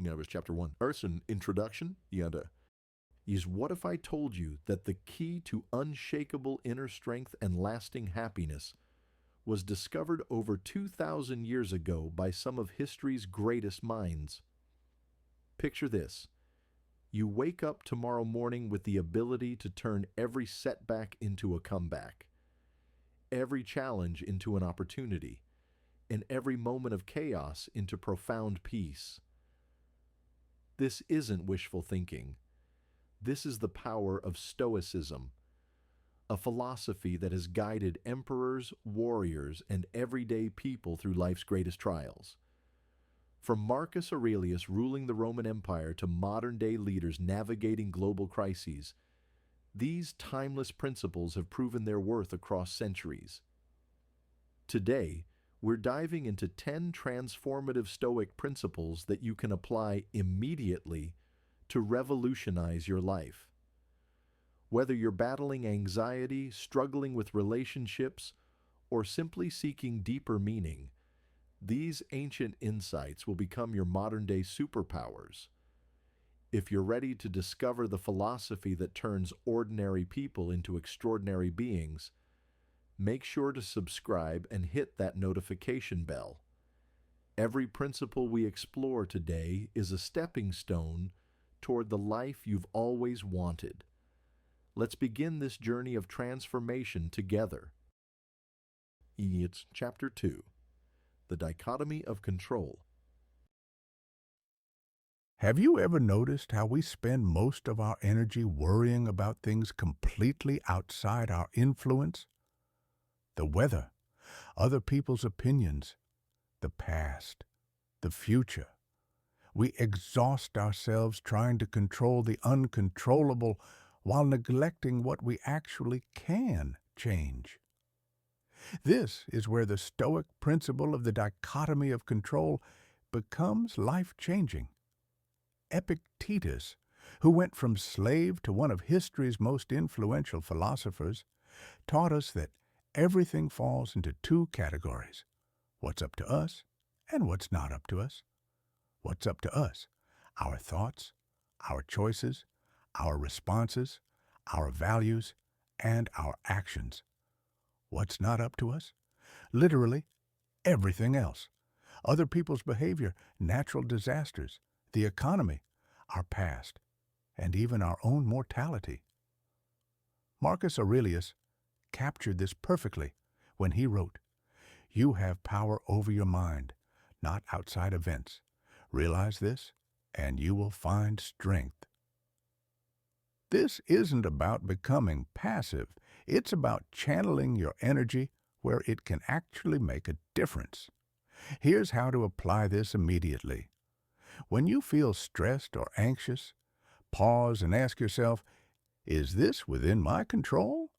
It was chapter 1. First, an introduction. You got to use what if I told you that the key to unshakable inner strength and lasting happiness was discovered over 2,000 years ago by some of history's greatest minds? Picture this. You wake up tomorrow morning with the ability to turn every setback into a comeback, every challenge into an opportunity, and every moment of chaos into profound peace. This isn't wishful thinking. This is the power of Stoicism, a philosophy that has guided emperors, warriors, and everyday people through life's greatest trials. From Marcus Aurelius ruling the Roman Empire to modern-day leaders navigating global crises, these timeless principles have proven their worth across centuries. Today, we're diving into 10 transformative Stoic principles that you can apply immediately to revolutionize your life. Whether you're battling anxiety, struggling with relationships, or simply seeking deeper meaning, these ancient insights will become your modern-day superpowers. If you're ready to discover the philosophy that turns ordinary people into extraordinary beings, make sure to subscribe and hit that notification bell. Every principle we explore today is a stepping stone toward the life you've always wanted. Let's begin this journey of transformation together. It's chapter 2. The dichotomy of control. Have you ever noticed how we spend most of our energy worrying about things completely outside our influence? The weather, other people's opinions, the past, the future. We exhaust ourselves trying to control the uncontrollable while neglecting what we actually can change. This is where the Stoic principle of the dichotomy of control becomes life-changing. Epictetus, who went from slave to one of history's most influential philosophers, taught us that everything falls into two categories: what's up to us and what's not up to us. What's up to us? Our thoughts, our choices, our responses, our values, and our actions. What's not up to us? Literally, everything else. Other people's behavior, natural disasters, the economy, our past, and even our own mortality. Marcus Aurelius captured this perfectly when he wrote, "You have power over your mind, not outside events. Realize this, and you will find strength." This isn't about becoming passive. It's about channeling your energy where it can actually make a difference. Here's how to apply this immediately. When you feel stressed or anxious, pause and ask yourself, is this within my control?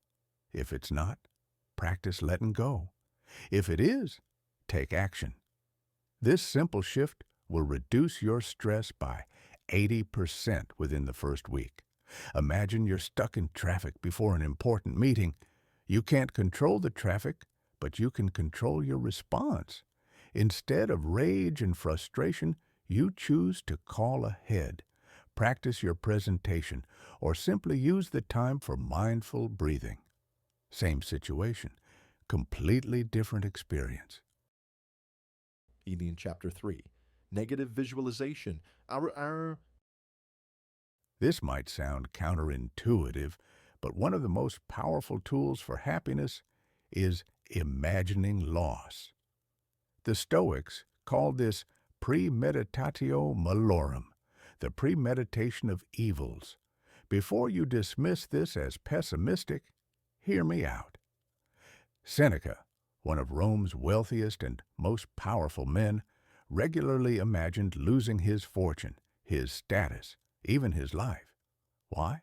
If it's not, practice letting go. If it is, take action. This simple shift will reduce your stress by 80% within the first week. Imagine you're stuck in traffic before an important meeting. You can't control the traffic, but you can control your response. Instead of rage and frustration, you choose to call ahead, practice your presentation, or simply use the time for mindful breathing. Same situation, completely different experience. In chapter 3. Negative visualization. This might sound counterintuitive, but one of the most powerful tools for happiness is imagining loss. The Stoics called this premeditatio malorum, the premeditation of evils. Before you dismiss this as pessimistic, hear me out. Seneca, one of Rome's wealthiest and most powerful men, regularly imagined losing his fortune, his status, even his life. Why?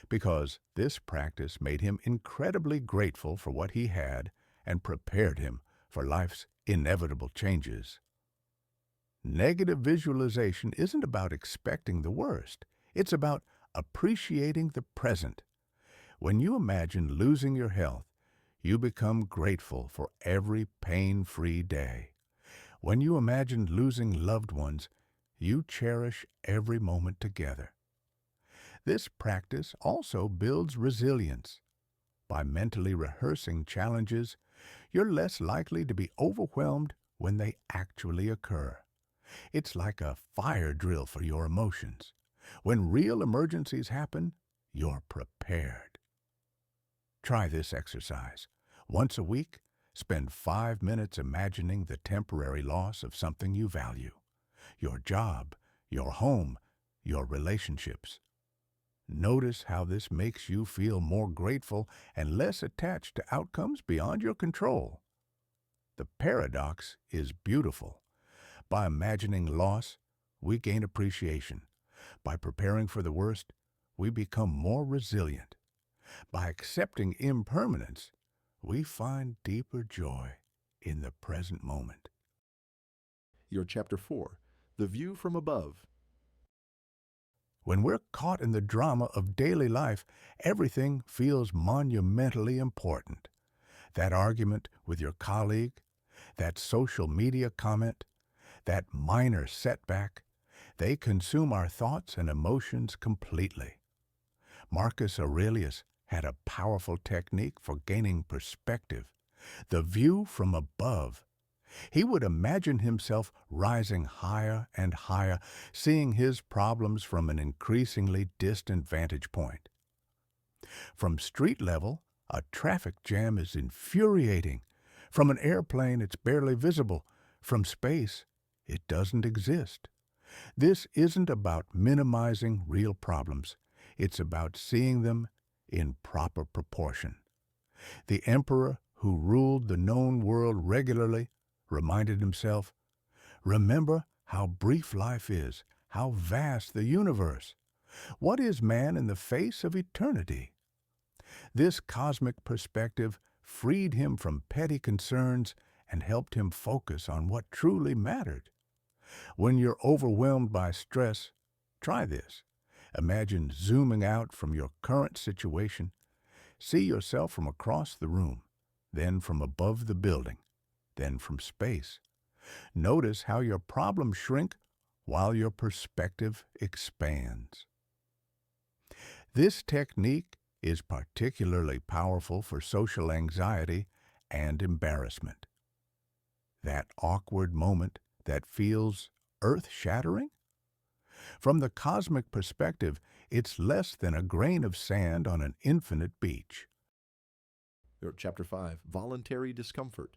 Because this practice made him incredibly grateful for what he had and prepared him for life's inevitable changes. Negative visualization isn't about expecting the worst. It's about appreciating the present. When you imagine losing your health, you become grateful for every pain-free day. When you imagine losing loved ones, you cherish every moment together. This practice also builds resilience. By mentally rehearsing challenges, you're less likely to be overwhelmed when they actually occur. It's like a fire drill for your emotions. When real emergencies happen, you're prepared. Try this exercise. Once a week, spend 5 minutes imagining the temporary loss of something you value. Your job, your home, your relationships. Notice how this makes you feel more grateful and less attached to outcomes beyond your control. The paradox is beautiful. By imagining loss, we gain appreciation. By preparing for the worst, we become more resilient. By accepting impermanence, we find deeper joy in the present moment. Your Chapter 4, The View from Above. When we're caught in the drama of daily life, everything feels monumentally important. That argument with your colleague, that social media comment, that minor setback, they consume our thoughts and emotions completely. Marcus Aurelius had a powerful technique for gaining perspective, the view from above. He would imagine himself rising higher and higher, seeing his problems from an increasingly distant vantage point. From street level, a traffic jam is infuriating. From an airplane, it's barely visible. From space, it doesn't exist. This isn't about minimizing real problems. It's about seeing them in proper proportion. The emperor who ruled the known world regularly reminded himself, remember how brief life is, how vast the universe. What is man in the face of eternity? This cosmic perspective freed him from petty concerns and helped him focus on what truly mattered. When you're overwhelmed by stress, try this. Imagine zooming out from your current situation. See yourself from across the room, then from above the building, then from space. Notice how your problems shrink while your perspective expands. This technique is particularly powerful for social anxiety and embarrassment. That awkward moment that feels earth-shattering? From the cosmic perspective, it's less than a grain of sand on an infinite beach. Chapter 5, Voluntary Discomfort.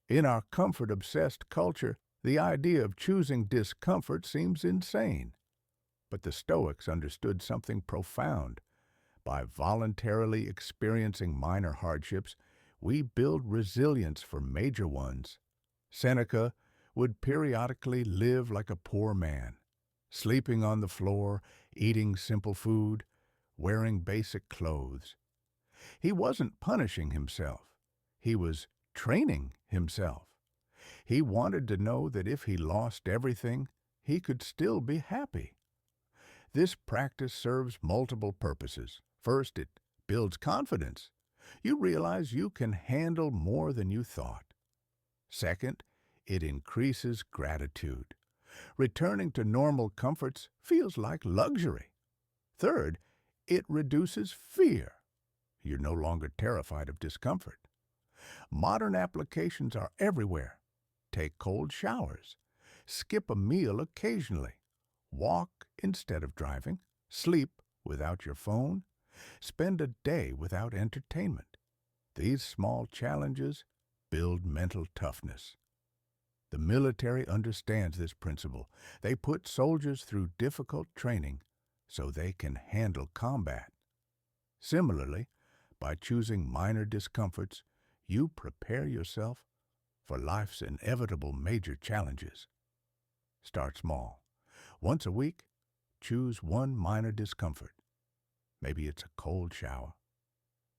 In our comfort-obsessed culture, the idea of choosing discomfort seems insane. But the Stoics understood something profound. By voluntarily experiencing minor hardships, we build resilience for major ones. Seneca would periodically live like a poor man, sleeping on the floor, eating simple food, wearing basic clothes. He wasn't punishing himself. He was training himself. He wanted to know that if he lost everything, he could still be happy. This practice serves multiple purposes. First, it builds confidence. You realize you can handle more than you thought. Second, it increases gratitude. Returning to normal comforts feels like luxury. Third, it reduces fear. You're no longer terrified of discomfort. Modern applications are everywhere. Take cold showers. Skip a meal occasionally. Walk instead of driving. Sleep without your phone. Spend a day without entertainment. These small challenges build mental toughness. The military understands this principle. They put soldiers through difficult training so they can handle combat. Similarly, by choosing minor discomforts, you prepare yourself for life's inevitable major challenges. Start small. Once a week, choose one minor discomfort. Maybe it's a cold shower.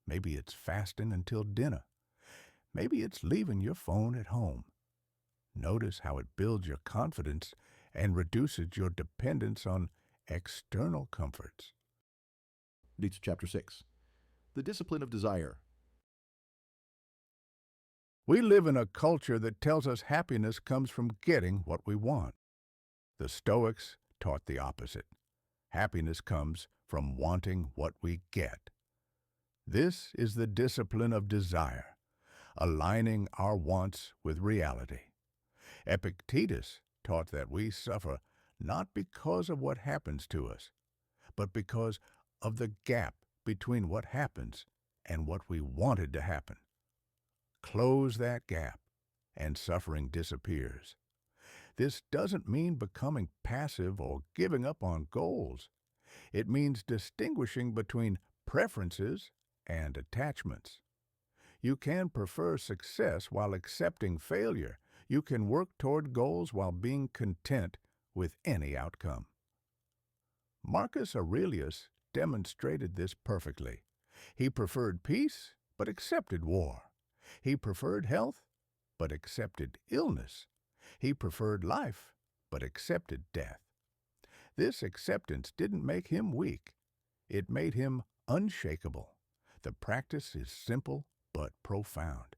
Maybe it's fasting until dinner. Maybe it's leaving your phone at home. Notice how it builds your confidence and reduces your dependence on external comforts. Leads to Chapter 6, The Discipline of Desire. We live in a culture that tells us happiness comes from getting what we want. The Stoics taught the opposite. Happiness comes from wanting what we get. This is the discipline of desire, aligning our wants with reality. Epictetus taught that we suffer not because of what happens to us, but because of the gap between what happens and what we wanted to happen. Close that gap, and suffering disappears. This doesn't mean becoming passive or giving up on goals. It means distinguishing between preferences and attachments. You can prefer success while accepting failure. You can work toward goals while being content with any outcome. Marcus Aurelius demonstrated this perfectly. He preferred peace, but accepted war. He preferred health, but accepted illness. He preferred life, but accepted death. This acceptance didn't make him weak. It made him unshakable. The practice is simple but profound.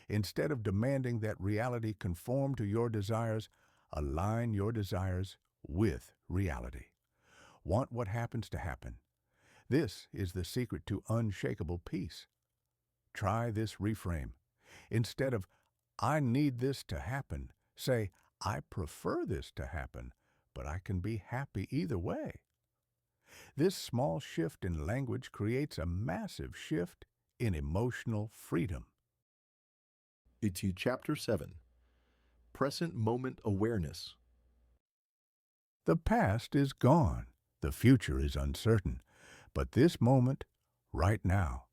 Instead of demanding that reality conform to your desires, align your desires with reality. Want what happens to happen. This is the secret to unshakable peace. Try this reframe. Instead of, I need this to happen, say, I prefer this to happen, but I can be happy either way. This small shift in language creates a massive shift in emotional freedom. It's Chapter 7, Present Moment Awareness. The past is gone. The future is uncertain. But this moment, right now,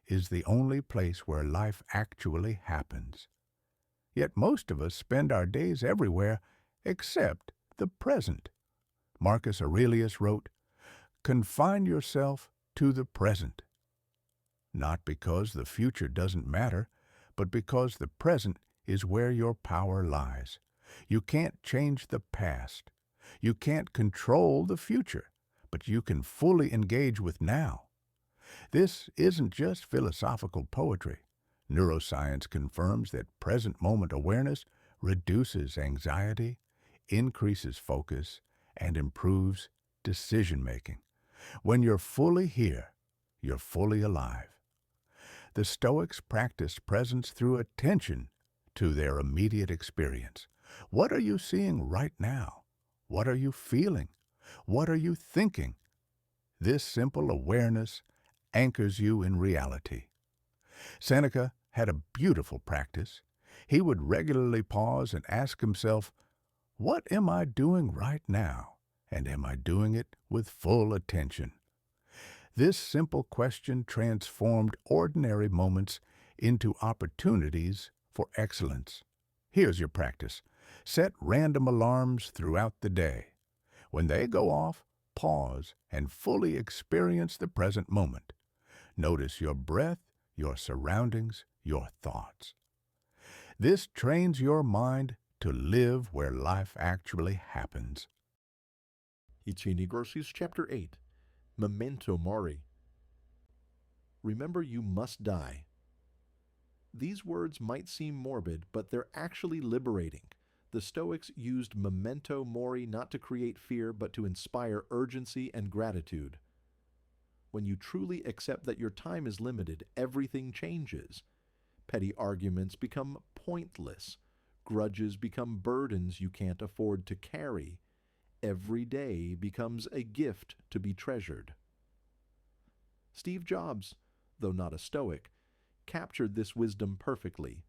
is the only place where life actually happens. Yet most of us spend our days everywhere except the present. Marcus Aurelius wrote, "Confine yourself to the present." Not because the future doesn't matter, but because the present is where your power lies. You can't change the past. You can't control the future, but you can fully engage with now. This isn't just philosophical poetry. Neuroscience confirms that present moment awareness reduces anxiety, increases focus, and improves decision-making. When you're fully here, you're fully alive. The Stoics practiced presence through attention to their immediate experience. What are you seeing right now? What are you feeling? What are you thinking? This simple awareness anchors you in reality. Seneca had a beautiful practice. He would regularly pause and ask himself, what am I doing right now? And am I doing it with full attention? This simple question transformed ordinary moments into opportunities for excellence. Here's your practice. Set random alarms throughout the day. When they go off, pause and fully experience the present moment. Notice your breath, your surroundings, your thoughts. This trains your mind to live where life actually happens. Chapter 8, Memento Mori. Remember, you must die. These words might seem morbid, but they're actually liberating. The Stoics used memento mori not to create fear, but to inspire urgency and gratitude. When you truly accept that your time is limited, everything changes. Petty arguments become pointless. Grudges become burdens you can't afford to carry. Every day becomes a gift to be treasured. Steve Jobs, though not a Stoic, captured this wisdom perfectly.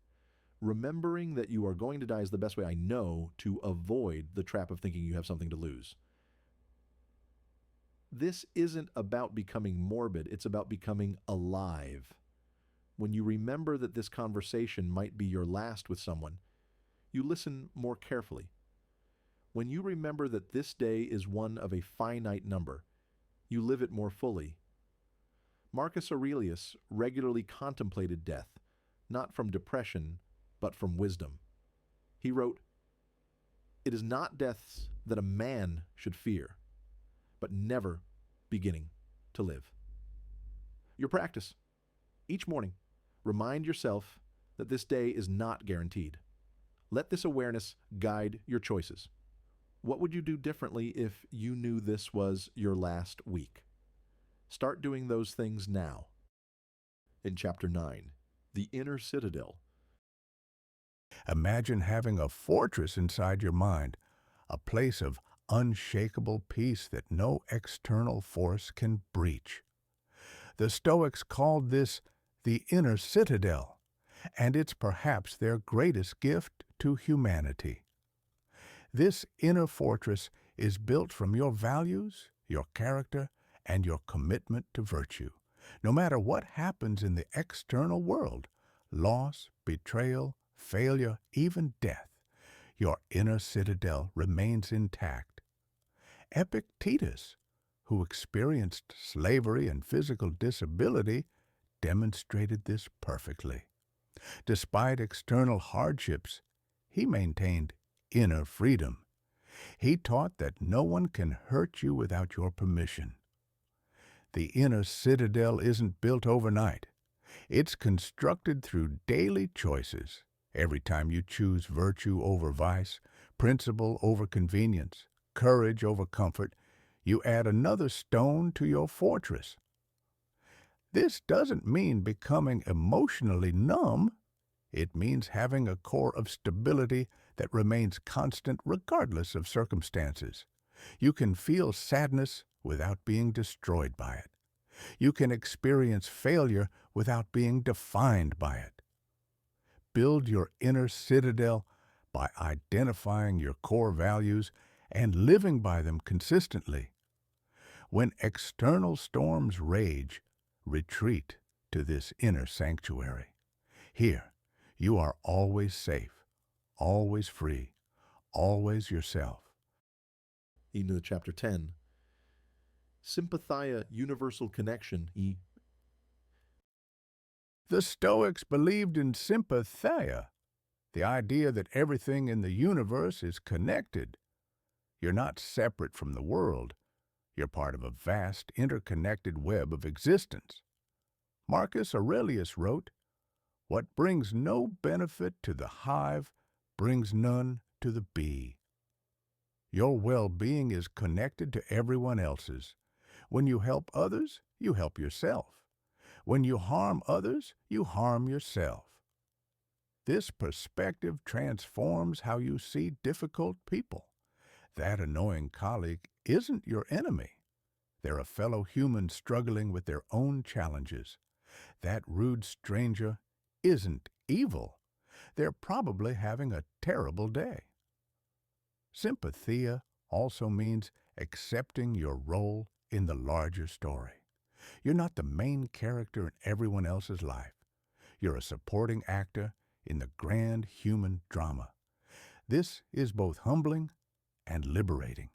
Remembering that you are going to die is the best way I know to avoid the trap of thinking you have something to lose. This isn't about becoming morbid, it's about becoming alive. When you remember that this conversation might be your last with someone, you listen more carefully. When you remember that this day is one of a finite number, you live it more fully. Marcus Aurelius regularly contemplated death, not from depression, but from wisdom. He wrote, "It is not deaths that a man should fear, but never beginning to live." Your practice. Each morning, remind yourself that this day is not guaranteed. Let this awareness guide your choices. What would you do differently if you knew this was your last week? Start doing those things now. In Chapter 9, The Inner Citadel. Imagine having a fortress inside your mind, a place of unshakable peace that no external force can breach. The Stoics called this the inner citadel, and it's perhaps their greatest gift to humanity. This inner fortress is built from your values, your character, and your commitment to virtue. No matter what happens in the external world, loss, betrayal, failure, even death, your inner citadel remains intact. Epictetus, who experienced slavery and physical disability, demonstrated this perfectly. Despite external hardships, he maintained inner freedom. He taught that no one can hurt you without your permission. The inner citadel isn't built overnight. It's constructed through daily choices. Every time you choose virtue over vice, principle over convenience, courage over comfort, you add another stone to your fortress. This doesn't mean becoming emotionally numb. It means having a core of stability that remains constant regardless of circumstances. You can feel sadness without being destroyed by it. You can experience failure without being defined by it. Build your inner citadel by identifying your core values and living by them consistently. When external storms rage, retreat to this inner sanctuary. Here, you are always safe, always free, always yourself. Into Chapter 10, Sympathia Universal Connection. The Stoics believed in sympathia, the idea that everything in the universe is connected. You're not separate from the world. You're part of a vast, interconnected web of existence. Marcus Aurelius wrote, "What brings no benefit to the hive brings none to the bee." Your well-being is connected to everyone else's. When you help others, you help yourself. When you harm others, you harm yourself. This perspective transforms how you see difficult people. That annoying colleague isn't your enemy. They're a fellow human struggling with their own challenges. That rude stranger isn't evil. They're probably having a terrible day. Sympathia also means accepting your role in the larger story. You're not the main character in everyone else's life. You're a supporting actor in the grand human drama. This is both humbling and liberating.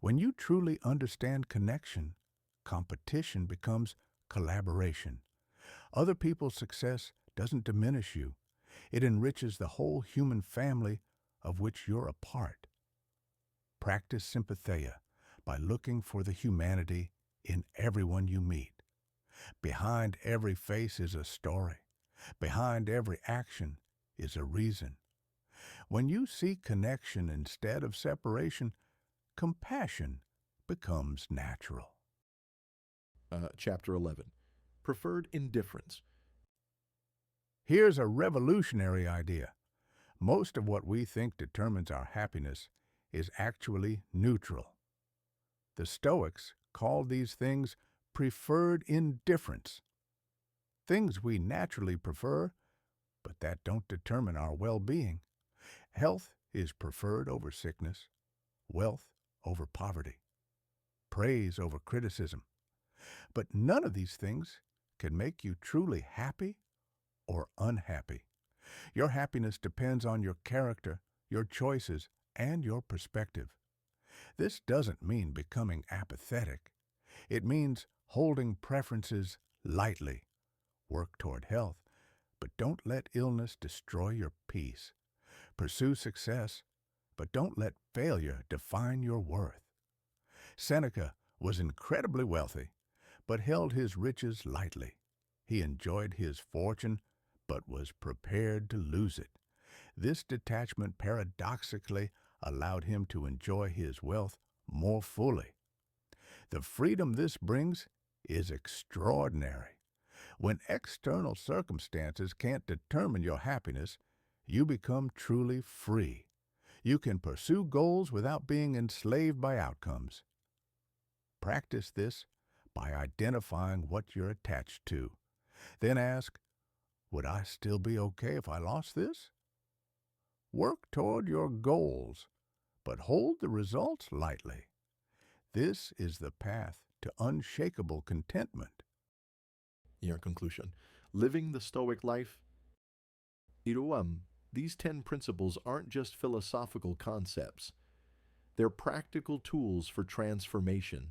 When you truly understand connection, competition becomes collaboration. Other people's success doesn't diminish you. It enriches the whole human family of which you're a part. Practice sympathia by looking for the humanity in everyone you meet. Behind every face is a story. Behind every action is a reason. When you seek connection instead of separation, compassion becomes natural. Chapter 11, Preferred Indifference. Here's a revolutionary idea. Most of what we think determines our happiness is actually neutral. The Stoics called these things preferred indifference. Things we naturally prefer, but that don't determine our well-being. Health is preferred over sickness, wealth over poverty, praise over criticism. But none of these things can make you truly happy or unhappy. Your happiness depends on your character, your choices, and your perspective. This doesn't mean becoming apathetic. It means holding preferences lightly. Work toward health, but don't let illness destroy your peace. Pursue success, but don't let failure define your worth. Seneca was incredibly wealthy, but held his riches lightly. He enjoyed his fortune, but was prepared to lose it. This detachment paradoxically allowed him to enjoy his wealth more fully. The freedom this brings is extraordinary. When external circumstances can't determine your happiness, you become truly free. You can pursue goals without being enslaved by outcomes. Practice this by identifying what you're attached to. Then ask, would I still be okay if I lost this? Work toward your goals, but hold the results lightly. This is the path to unshakable contentment. In conclusion, living the Stoic life, these 10 principles aren't just philosophical concepts. They're practical tools for transformation.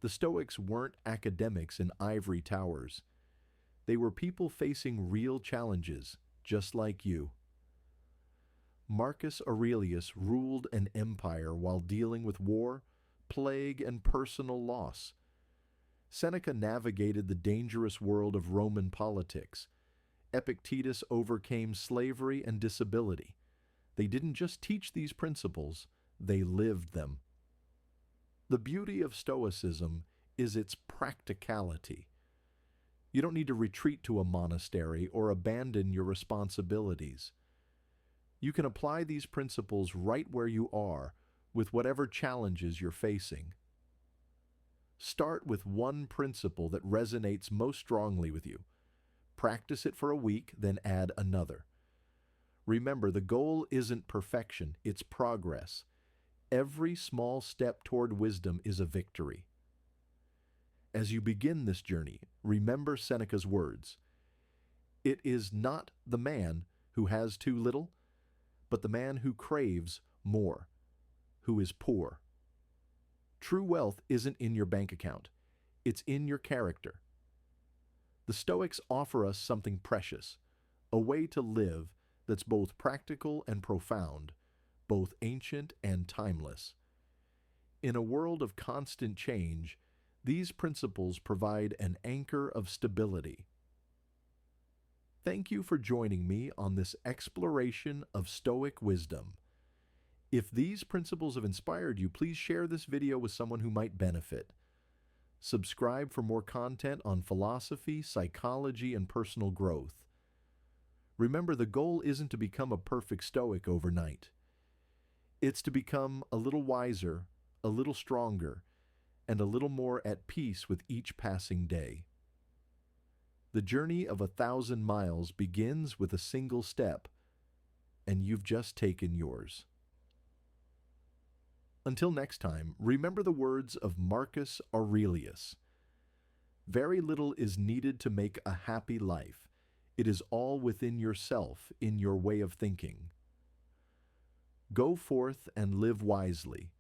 The Stoics weren't academics in ivory towers. They were people facing real challenges, just like you. Marcus Aurelius ruled an empire while dealing with war, plague, and personal loss. Seneca navigated the dangerous world of Roman politics. Epictetus overcame slavery and disability. They didn't just teach these principles, they lived them. The beauty of Stoicism is its practicality. You don't need to retreat to a monastery or abandon your responsibilities. You can apply these principles right where you are, with whatever challenges you're facing. Start with one principle that resonates most strongly with you. Practice it for a week, then add another. Remember, the goal isn't perfection, it's progress. Every small step toward wisdom is a victory. As you begin this journey, remember Seneca's words. It is not the man who has too little, but the man who craves more, who is poor. True wealth isn't in your bank account, it's in your character. The Stoics offer us something precious, a way to live that's both practical and profound, both ancient and timeless. In a world of constant change, these principles provide an anchor of stability. Thank you for joining me on this exploration of Stoic wisdom. If these principles have inspired you, please share this video with someone who might benefit. Subscribe for more content on philosophy, psychology, and personal growth. Remember, the goal isn't to become a perfect Stoic overnight. It's to become a little wiser, a little stronger, and a little more at peace with each passing day. The journey of 1,000 miles begins with a single step, and you've just taken yours. Until next time, remember the words of Marcus Aurelius. Very little is needed to make a happy life. It is all within yourself, in your way of thinking. Go forth and live wisely.